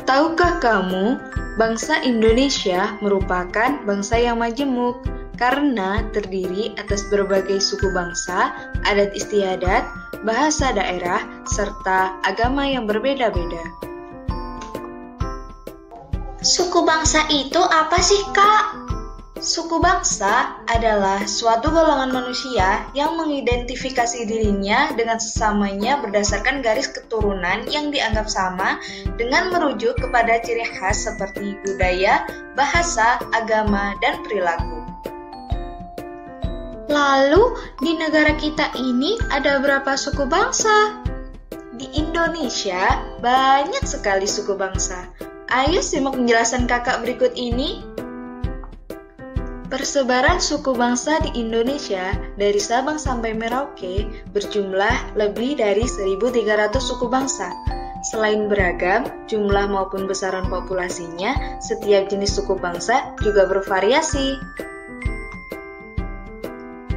Tahukah kamu, bangsa Indonesia merupakan bangsa yang majemuk karena terdiri atas berbagai suku bangsa, adat istiadat, bahasa daerah, serta agama yang berbeda-beda. Suku bangsa itu apa sih, Kak? Suku bangsa adalah suatu golongan manusia yang mengidentifikasi dirinya dengan sesamanya berdasarkan garis keturunan yang dianggap sama dengan merujuk kepada ciri khas seperti budaya, bahasa, agama, dan perilaku. Lalu, di negara kita ini ada berapa suku bangsa? Di Indonesia, banyak sekali suku bangsa. Ayo simak penjelasan kakak berikut ini. Persebaran suku bangsa di Indonesia dari Sabang sampai Merauke berjumlah lebih dari 1.300 suku bangsa. Selain beragam, jumlah maupun besaran populasinya, setiap jenis suku bangsa juga bervariasi.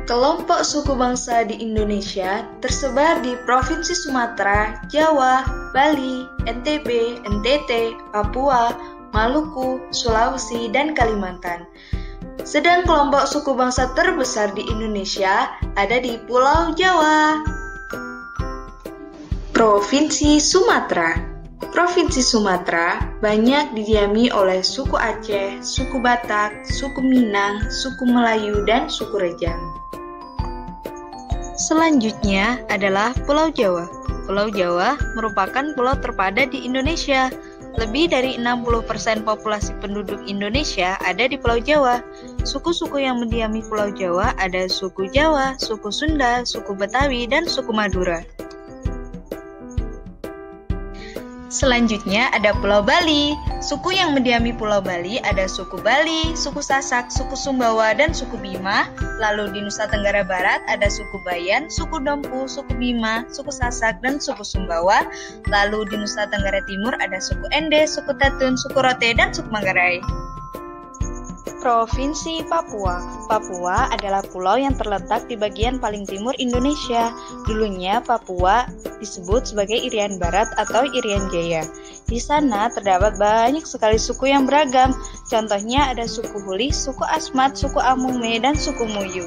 Kelompok suku bangsa di Indonesia tersebar di Provinsi Sumatera, Jawa, Bali, NTB, NTT, Papua, Maluku, Sulawesi, dan Kalimantan. Sedang kelompok suku bangsa terbesar di Indonesia ada di Pulau Jawa. Provinsi Sumatera. Provinsi Sumatera banyak didiami oleh suku Aceh, suku Batak, suku Minang, suku Melayu, dan suku Rejang. Selanjutnya adalah Pulau Jawa. Pulau Jawa merupakan pulau terpadat di Indonesia. Lebih dari 60% populasi penduduk Indonesia ada di Pulau Jawa. Suku-suku yang mendiami Pulau Jawa ada suku Jawa, suku Sunda, suku Betawi, dan suku Madura. Selanjutnya ada Pulau Bali. Suku yang mendiami Pulau Bali ada suku Bali, suku Sasak, suku Sumbawa, dan suku Bima. Lalu di Nusa Tenggara Barat ada suku Bayan, suku Dompu, suku Bima, suku Sasak, dan suku Sumbawa. Lalu di Nusa Tenggara Timur ada suku Ende, suku Tatun, suku Rote, dan suku Manggarai. Provinsi Papua. Papua adalah pulau yang terletak di bagian paling timur Indonesia. Dulunya Papua disebut sebagai Irian Barat atau Irian Jaya. Di sana terdapat banyak sekali suku yang beragam. Contohnya ada suku Huli, suku Asmat, suku Amume, dan suku Muyu.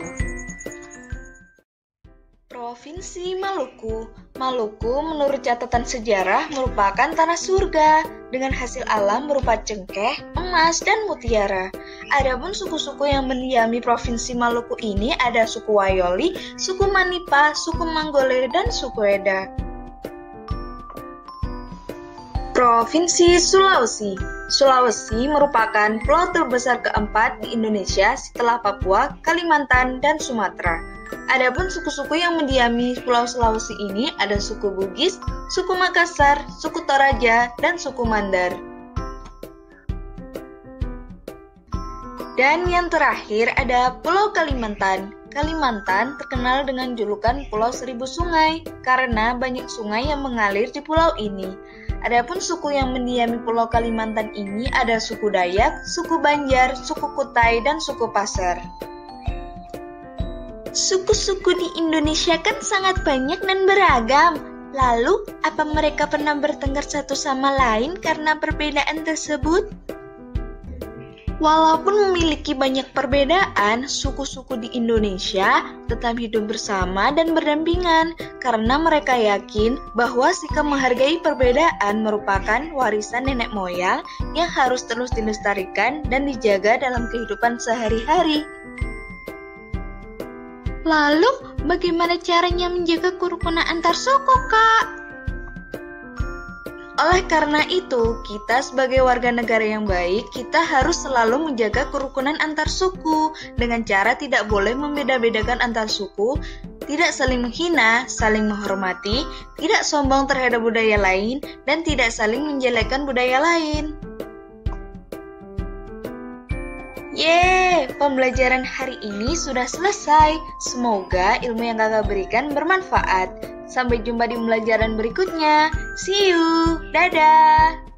Provinsi Maluku. Maluku menurut catatan sejarah merupakan tanah surga dengan hasil alam berupa cengkeh, emas, dan mutiara. Adapun suku-suku yang mendiami Provinsi Maluku ini ada suku Wayoli, suku Manipa, suku Manggole, dan suku Eda. Provinsi Sulawesi. Sulawesi merupakan pulau terbesar keempat di Indonesia setelah Papua, Kalimantan, dan Sumatera. Adapun suku-suku yang mendiami Pulau Sulawesi ini ada suku Bugis, suku Makassar, suku Toraja, dan suku Mandar. Dan yang terakhir ada Pulau Kalimantan. Kalimantan terkenal dengan julukan Pulau Seribu Sungai karena banyak sungai yang mengalir di pulau ini. Adapun suku yang mendiami Pulau Kalimantan ini ada suku Dayak, suku Banjar, suku Kutai, dan suku Pasar. Suku-suku di Indonesia kan sangat banyak dan beragam. Lalu, apa mereka pernah bertengkar satu sama lain karena perbedaan tersebut? Walaupun memiliki banyak perbedaan, suku-suku di Indonesia tetap hidup bersama dan berdampingan karena mereka yakin bahwa sikap menghargai perbedaan merupakan warisan nenek moyang yang harus terus dilestarikan dan dijaga dalam kehidupan sehari-hari. Lalu, bagaimana caranya menjaga kerukunan antar suku, Kak? Oleh karena itu, kita sebagai warga negara yang baik, kita harus selalu menjaga kerukunan antar suku dengan cara tidak boleh membeda-bedakan antar suku, tidak saling menghina, saling menghormati, tidak sombong terhadap budaya lain, dan tidak saling menjelekkan budaya lain. Yeay, pembelajaran hari ini sudah selesai. Semoga ilmu yang kakak berikan bermanfaat. Sampai jumpa di pembelajaran berikutnya. See you, dadah!